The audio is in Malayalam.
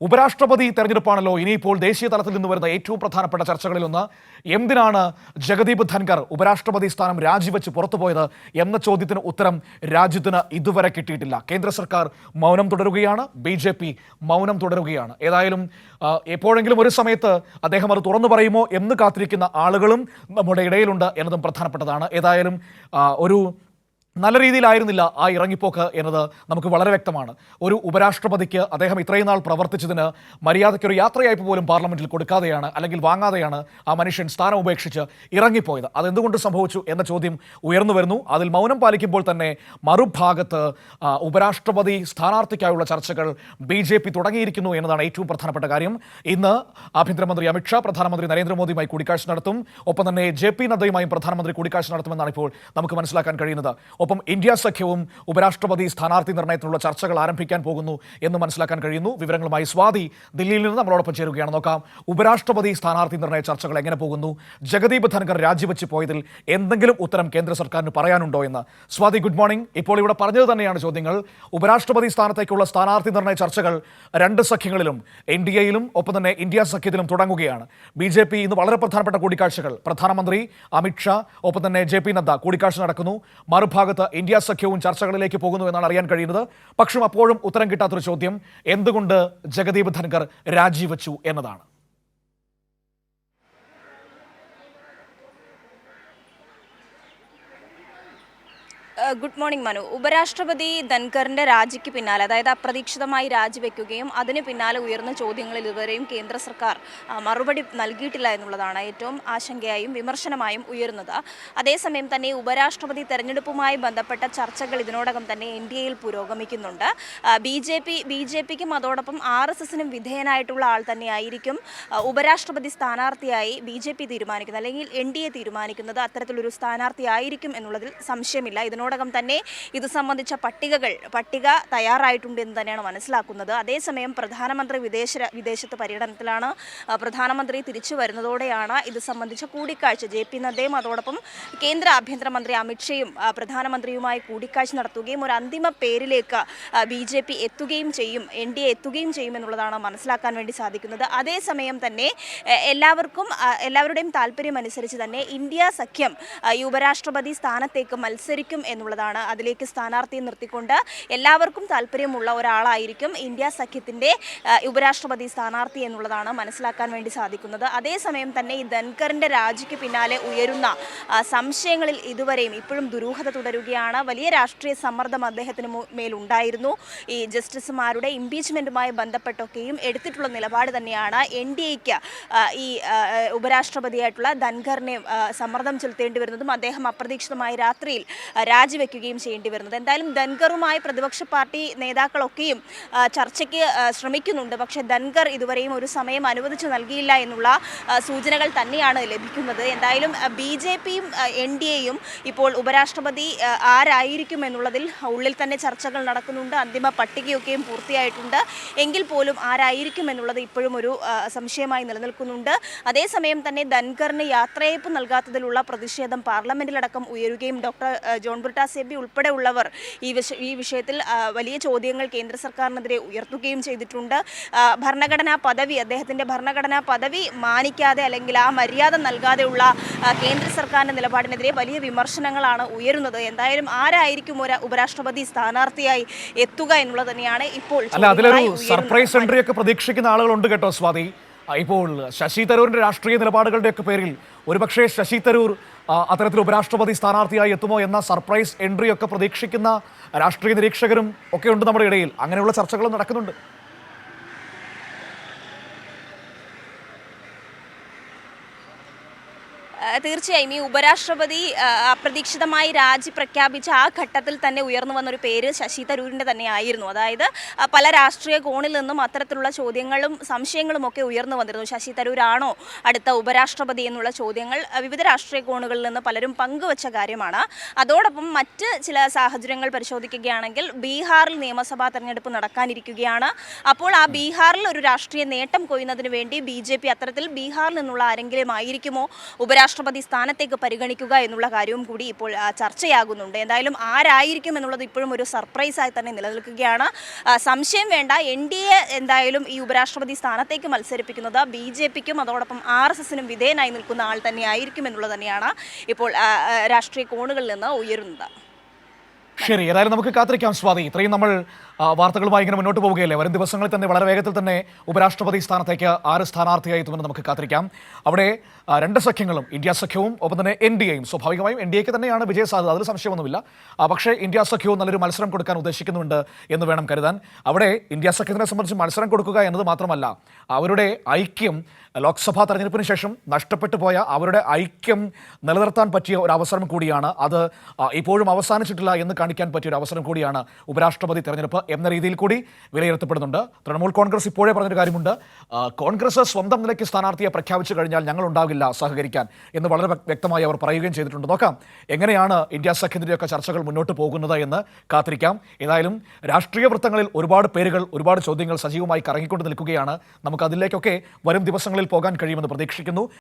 ഉപരാഷ്ട്രപതി തെരഞ്ഞെടുപ്പാണല്ലോ ഇനിയിപ്പോൾ ദേശീയ തലത്തിൽ നിന്ന് വരുന്ന ഏറ്റവും പ്രധാനപ്പെട്ട ചർച്ചകളിലൊന്ന്. എന്തിനാണ് ജഗദീപ് ധൻകർ ഉപരാഷ്ട്രപതി സ്ഥാനം രാജിവെച്ച് പുറത്തുപോയത് എന്ന ചോദ്യത്തിന് ഉത്തരം രാജ്യത്തിന് ഇതുവരെ കിട്ടിയിട്ടില്ല. കേന്ദ്ര സർക്കാർ മൗനം തുടരുകയാണ്, BJP മൗനം തുടരുകയാണ്. ഏതായാലും എപ്പോഴെങ്കിലും ഒരു സമയത്ത് അദ്ദേഹം അത് തുറന്നു പറയുമോ എന്ന് കാത്തിരിക്കുന്ന ആളുകളും നമ്മുടെ ഇടയിലുണ്ട് എന്നതും പ്രധാനപ്പെട്ടതാണ്. ഏതായാലും ഒരു നല്ല രീതിയിലായിരുന്നില്ല ആ ഇറങ്ങിപ്പോക്ക് എന്നത് നമുക്ക് വളരെ വ്യക്തമാണ്. ഒരു ഉപരാഷ്ട്രപതിക്ക് അദ്ദേഹം ഇത്രയും നാൾ പ്രവർത്തിച്ചതിന് മര്യാദയ്ക്കൊരു യാത്രയയപ്പ് പോലും പാർലമെന്റിൽ കൊടുക്കാതെയാണ്, അല്ലെങ്കിൽ വാങ്ങാതെയാണ് ആ മനുഷ്യൻ സ്ഥാനം ഉപേക്ഷിച്ച് ഇറങ്ങിപ്പോയത്. അതെന്തുകൊണ്ട് സംഭവിച്ചു എന്ന ചോദ്യം ഉയർന്നു വരുന്നു. അതിൽ മൗനം പാലിക്കുമ്പോൾ തന്നെ മറുഭാഗത്ത് ഉപരാഷ്ട്രപതി സ്ഥാനാർത്ഥിക്കായുള്ള ചർച്ചകൾ BJP തുടങ്ങിയിരിക്കുന്നു എന്നതാണ് ഏറ്റവും പ്രധാനപ്പെട്ട കാര്യം. ഇന്ന് ആഭ്യന്തരമന്ത്രി അമിത്ഷാ പ്രധാനമന്ത്രി നരേന്ദ്രമോദിയുമായി കൂടിക്കാഴ്ച നടത്തും. ഒപ്പം തന്നെ JP നദ്ദയുമായും പ്രധാനമന്ത്രി കൂടിക്കാഴ്ച നടത്തുമെന്നാണ് ഇപ്പോൾ നമുക്ക് മനസ്സിലാക്കാൻ കഴിയുന്നത്. ഒപ്പം ഇന്ത്യ സഖ്യവും ഉപരാഷ്ട്രപതി സ്ഥാനാർത്ഥി നിർണയത്തിനുള്ള ചർച്ചകൾ ആരംഭിക്കാൻ പോകുന്നു എന്ന് മനസ്സിലാക്കാൻ കഴിയുന്നു. വിവരങ്ങളുമായി സ്വാതി ദില്ലിയിൽ നിന്ന് നമ്മളോടൊപ്പം ചേരുകയാണ്. നോക്കാം, ഉപരാഷ്ട്രപതി സ്ഥാനാർത്ഥി നിർണയ ചർച്ചകൾ എങ്ങനെ പോകുന്നു? ജഗദീപ് ധൻകർ രാജിവെച്ച് പോയതിൽ എന്തെങ്കിലും ഉത്തരം കേന്ദ്ര സർക്കാരിന് പറയാനുണ്ടോ എന്ന്. Swathi, good morning. ഇപ്പോൾ ഇവിടെ പറഞ്ഞത് തന്നെയാണ് ചോദ്യങ്ങൾ. ഉപരാഷ്ട്രപതി സ്ഥാനത്തേക്കുള്ള സ്ഥാനാർത്ഥി നിർണയ ചർച്ചകൾ രണ്ട് സഖ്യങ്ങളിലും, NDAയിലും ഒപ്പം തന്നെ ഇന്ത്യ സഖ്യത്തിലും തുടങ്ങുകയാണ്. BJP ഇന്ന് വളരെ പ്രധാനപ്പെട്ട കൂടിക്കാഴ്ചകൾ, പ്രധാനമന്ത്രി അമിത്ഷാ ഒപ്പം തന്നെ JP നദ്ദ കൂടിക്കാഴ്ച നടക്കുന്നു. മറുഭാഗത്ത് ഇന്ത്യ സഖ്യവും ചർച്ചകളിലേക്ക് പോകുന്നു എന്നാണ് അറിയാൻ കഴിയുന്നത്. പക്ഷേ അപ്പോഴും ഉത്തരം കിട്ടാത്തൊരു ചോദ്യം, എന്തുകൊണ്ട് ജഗദീപ് ധൻകർ രാജിവെച്ചു എന്നതാണ്. Good morning Manu. ഉപരാഷ്ട്രപതി ധൻകറിന്റെ രാജിക്ക് പിന്നാലെ, അതായത് അപ്രതീക്ഷിതമായി രാജിവെക്കുകയും അതിന് പിന്നാലെ ഉയർന്ന ചോദ്യങ്ങളിൽ ഇതുവരെയും കേന്ദ്ര സർക്കാർ മറുപടി നൽകിയിട്ടില്ല എന്നുള്ളതാണ് ഏറ്റവും ആശങ്കയായും വിമർശനമായും ഉയരുന്നത്. അതേസമയം തന്നെ ഉപരാഷ്ട്രപതി തെരഞ്ഞെടുപ്പുമായി ബന്ധപ്പെട്ട ചർച്ചകൾ ഇതിനോടകം തന്നെ NDAയിൽ പുരോഗമിക്കുന്നുണ്ട്. BJPക്കും അതോടൊപ്പം RSSനും വിധേയനായിട്ടുള്ള ആൾ തന്നെയായിരിക്കും ഉപരാഷ്ട്രപതി സ്ഥാനാർത്ഥിയായി BJP തീരുമാനിക്കുന്നത്, അല്ലെങ്കിൽ NDA തീരുമാനിക്കുന്നത്. അത്തരത്തിലൊരു സ്ഥാനാർത്ഥിയായിരിക്കും എന്നുള്ളതിൽ സംശയമില്ല. ഇതിനോടകം തന്നെ ഇത് സംബന്ധിച്ച പട്ടിക തയ്യാറായിട്ടുണ്ട് എന്ന് തന്നെയാണ് മനസ്സിലാക്കുന്നത്. അതേസമയം പ്രധാനമന്ത്രി വിദേശത്ത് പര്യടനത്തിലാണ്. പ്രധാനമന്ത്രി തിരിച്ചു വരുന്നതോടെയാണ് ഇത് സംബന്ധിച്ച കൂടിക്കാഴ്ച. JP നദ്ദയും അതോടൊപ്പം കേന്ദ്ര ആഭ്യന്തരമന്ത്രി അമിത്ഷയും പ്രധാനമന്ത്രിയുമായി കൂടിക്കാഴ്ച നടത്തുകയും ഒരു അന്തിമ പേരിലേക്ക് BJP എത്തുകയും ചെയ്യും, NDA എത്തുകയും ചെയ്യും എന്നുള്ളതാണ് മനസ്സിലാക്കാൻ വേണ്ടി സാധിക്കുന്നത്. അതേസമയം തന്നെ എല്ലാവരുടെയും താല്പര്യം അനുസരിച്ച് തന്നെ ഇന്ത്യ സഖ്യം ഈ ഉപരാഷ്ട്രപതി സ്ഥാനത്തേക്ക് മത്സരിക്കും എന്നുള്ളതാണ്. അതിലേക്ക് സ്ഥാനാർത്ഥിയെ നിർത്തിക്കൊണ്ട് എല്ലാവർക്കും താല്പര്യമുള്ള ഒരാളായിരിക്കും ഇന്ത്യ സഖ്യത്തിൻ്റെ ഉപരാഷ്ട്രപതി സ്ഥാനാർത്ഥി എന്നുള്ളതാണ് മനസ്സിലാക്കാൻ വേണ്ടി സാധിക്കുന്നത്. അതേസമയം തന്നെ ഈ ധൻകറിൻ്റെ രാജിക്ക് പിന്നാലെ ഉയരുന്ന സംശയങ്ങളിൽ ഇതുവരെയും ഇപ്പോഴും ദുരൂഹത തുടരുകയാണ്. വലിയ രാഷ്ട്രീയ സമ്മർദ്ദം അദ്ദേഹത്തിന് മേലുണ്ടായിരുന്നു. ഈ ജസ്റ്റിസുമാരുടെ ഇംപീച്ച്മെൻറ്റുമായി ബന്ധപ്പെട്ടൊക്കെയും എടുത്തിട്ടുള്ള നിലപാട് തന്നെയാണ് NDAയ്ക്ക് ഈ ഉപരാഷ്ട്രപതിയായിട്ടുള്ള ധൻകറിനെ സമ്മർദ്ദം ചെലുത്തേണ്ടി വരുന്നതും അദ്ദേഹം അപ്രതീക്ഷിതമായി രാത്രിയിൽ രാജിവെക്കുകയും ചെയ്യേണ്ടി വരുന്നത്. എന്തായാലും ധൻകറുമായി പ്രതിപക്ഷ പാർട്ടി നേതാക്കളൊക്കെയും ചർച്ചയ്ക്ക് ശ്രമിക്കുന്നുണ്ട്. പക്ഷേ ധൻകർ ഇതുവരെയും ഒരു സമയം അനുവദിച്ചു നൽകിയില്ല എന്നുള്ള സൂചനകൾ തന്നെയാണ് ലഭിക്കുന്നത്. എന്തായാലും BJPയും NDAയും ഇപ്പോൾ ഉപരാഷ്ട്രപതി ആരായിരിക്കും എന്നുള്ളതിൽ ഉള്ളിൽ തന്നെ ചർച്ചകൾ നടക്കുന്നുണ്ട്. അന്തിമ പട്ടികയൊക്കെയും പൂർത്തിയായിട്ടുണ്ട്. എങ്കിൽ പോലും ആരായിരിക്കും എന്നുള്ളത് ഇപ്പോഴും ഒരു സംശയമായി നിലനിൽക്കുന്നുണ്ട്. അതേസമയം തന്നെ ധൻകറിന് യാത്രയയപ്പ് നൽകാത്തതിലുള്ള പ്രതിഷേധം പാർലമെന്റിലടക്കം ഉയരുകയും ഡോക്ടർ ജോൺ ബ്രിട്ടാസ് MP ഉൾപ്പെടെയുള്ളവർ ഈ വിഷയത്തിൽ വലിയ ചോദ്യങ്ങൾ കേന്ദ്ര സർക്കാരിനെതിരെ ഉയർത്തുകയും ചെയ്തിട്ടുണ്ട്. അദ്ദേഹത്തിൻ്റെ ഭരണഘടനാ പദവി മാനിക്കാതെ, അല്ലെങ്കിൽ ആ മര്യാദ നൽകാതെയുള്ള കേന്ദ്ര സർക്കാരിൻ്റെ നിലപാടിനെതിരെ വലിയ വിമർശനങ്ങളാണ് ഉയരുന്നത്. എന്തായാലും ആരായിരിക്കും ഒരു ഉപരാഷ്ട്രപതി സ്ഥാനാർത്ഥിയായി എത്തുക എന്നുള്ളത് തന്നെയാണ് ഇപ്പോൾ. അതിലൊരു സർപ്രൈസ് എൻട്രി ഒക്കെ പ്രതീക്ഷിക്കുന്ന ആളുകളുണ്ട് കേട്ടോ സ്വാതി. ഇപ്പോൾ ശശി തരൂരിന്റെ രാഷ്ട്രീയ നിലപാടുകളുടെയൊക്കെ പേരിൽ ഒരുപക്ഷെ ശശി തരൂർ അത്തരത്തിൽ ഉപരാഷ്ട്രപതി സ്ഥാനാർത്ഥിയായി എത്തുമോ എന്ന സർപ്രൈസ് എൻട്രി ഒക്കെ പ്രതീക്ഷിക്കുന്ന രാഷ്ട്രീയ നിരീക്ഷകരും ഒക്കെ ഉണ്ട് നമ്മുടെ ഇടയിൽ. അങ്ങനെയുള്ള ചർച്ചകളും നടക്കുന്നുണ്ട്. തീർച്ചയായും ഈ ഉപരാഷ്ട്രപതി അപ്രതീക്ഷിതമായി രാജി പ്രഖ്യാപിച്ച ആ ഘട്ടത്തിൽ തന്നെ ഉയർന്നു വന്നൊരു പേര് ശശി തരൂരിൻ്റെ തന്നെ ആയിരുന്നു. അതായത് പല രാഷ്ട്രീയ കോണിൽ നിന്നും അത്തരത്തിലുള്ള ചോദ്യങ്ങളും സംശയങ്ങളും ഒക്കെ ഉയർന്നു വന്നിരുന്നു. ശശി തരൂരാണോ അടുത്ത ഉപരാഷ്ട്രപതി എന്നുള്ള ചോദ്യങ്ങൾ വിവിധ രാഷ്ട്രീയ കോണുകളിൽ നിന്ന് പലരും പങ്കുവച്ച കാര്യമാണ്. അതോടൊപ്പം മറ്റ് ചില സാഹചര്യങ്ങൾ പരിശോധിക്കുകയാണെങ്കിൽ ബീഹാറിൽ നിയമസഭാ തെരഞ്ഞെടുപ്പ് നടക്കാനിരിക്കുകയാണ്. അപ്പോൾ ആ ബീഹാറിൽ ഒരു രാഷ്ട്രീയ നേട്ടം കൊയ്യുന്നതിന് വേണ്ടി BJP അത്തരത്തിൽ ബീഹാറിൽ നിന്നുള്ള ആരെങ്കിലും ആയിരിക്കുമോ ഉപരാഷ്ട്രപതി ഉപരാഷ്ട്രപതി സ്ഥാനത്തേക്ക് പരിഗണിക്കുക എന്നുള്ള കാര്യവും കൂടി ഇപ്പോൾ ചർച്ചയാകുന്നുണ്ട്. എന്തായാലും ആരായിരിക്കും എന്നുള്ളത് ഇപ്പോഴും ഒരു സർപ്രൈസായി തന്നെ നിലനിൽക്കുകയാണ്. സംശയം വേണ്ട, NDA എന്തായാലും ഈ ഉപരാഷ്ട്രപതി സ്ഥാനത്തേക്ക് മത്സരിപ്പിക്കുന്നത് BJPക്കും അതോടൊപ്പം RSSനും വിധേയനായി നിൽക്കുന്ന ആൾ തന്നെയായിരിക്കും എന്നുള്ളത് തന്നെയാണ് ഇപ്പോൾ രാഷ്ട്രീയ കോണുകളിൽ നിന്ന് ഉയരുന്നത്. ശരി, ഏതായാലും നമുക്ക് കാത്തിരിക്കാം സ്വാതി. ഇത്രയും നമ്മൾ വാർത്തകളുമായി ഇങ്ങനെ മുന്നോട്ട് പോവുകയല്ലേ. വരും ദിവസങ്ങളിൽ തന്നെ വളരെ വേഗത്തിൽ തന്നെ ഉപരാഷ്ട്രപതി സ്ഥാനത്തേക്ക് ആര് സ്ഥാനാർത്ഥിയായി എത്തുമെന്ന് നമുക്ക് കാത്തിരിക്കാം. അവിടെ രണ്ട് സഖ്യങ്ങളും, ഇന്ത്യ സഖ്യവും ഒപ്പം തന്നെ NDAയും, സ്വാഭാവികമായും NDAക്ക് തന്നെയാണ് വിജയ സാധ്യത, അതിൽ സംശയമൊന്നുമില്ല. പക്ഷേ ഇന്ത്യ സഖ്യവും നല്ലൊരു മത്സരം കൊടുക്കാൻ ഉദ്ദേശിക്കുന്നുണ്ട് എന്ന് വേണം കരുതാൻ. അവിടെ ഇന്ത്യ സഖ്യത്തിനെ സംബന്ധിച്ച് മത്സരം കൊടുക്കുക എന്നത് മാത്രമല്ല, അവരുടെ ഐക്യം ലോക്സഭാ തെരഞ്ഞെടുപ്പിന് ശേഷം നഷ്ടപ്പെട്ടു പോയ അവരുടെ ഐക്യം നിലനിർത്താൻ പറ്റിയ ഒരു അവസരം കൂടിയാണ്. അത് ഇപ്പോഴും അവസാനിച്ചിട്ടില്ല എന്ന് കാണിക്കാൻ പറ്റിയ ഒരു അവസരം കൂടിയാണ് ഉപരാഷ്ട്രപതി തെരഞ്ഞെടുപ്പ് എന്ന രീതിയിൽ കൂടി വിലയിരുത്തപ്പെടുന്നുണ്ട്. തൃണമൂൽ കോൺഗ്രസ് ഇപ്പോഴേ പറഞ്ഞൊരു കാര്യമുണ്ട്, കോൺഗ്രസ് സ്വന്തം നിലയ്ക്ക് സ്ഥാനാർത്ഥിയെ പ്രഖ്യാപിച്ചു കഴിഞ്ഞാൽ ഞങ്ങൾ ഉണ്ടാകില്ല സഹകരിക്കാൻ എന്ന് വളരെ വ്യക്തമായി അവർ പറയുകയും ചെയ്തിട്ടുണ്ട്. നോക്കാം എങ്ങനെയാണ് ഇന്ത്യ സഖ്യത്തിൻ്റെയൊക്കെ ചർച്ചകൾ മുന്നോട്ട് പോകുന്നത് എന്ന് കാത്തിരിക്കാം. ഏതായാലും രാഷ്ട്രീയ വൃത്തങ്ങളിൽ ഒരുപാട് പേരുകൾ, ഒരുപാട് ചോദ്യങ്ങൾ സജീവമായി കറങ്ങിക്കൊണ്ട് നിൽക്കുകയാണ്. നമുക്ക് അതിലേക്കൊക്കെ വരും ദിവസങ്ങളിൽ പോകാൻ കഴിയുമെന്ന് പ്രതീക്ഷിക്കുന്നു.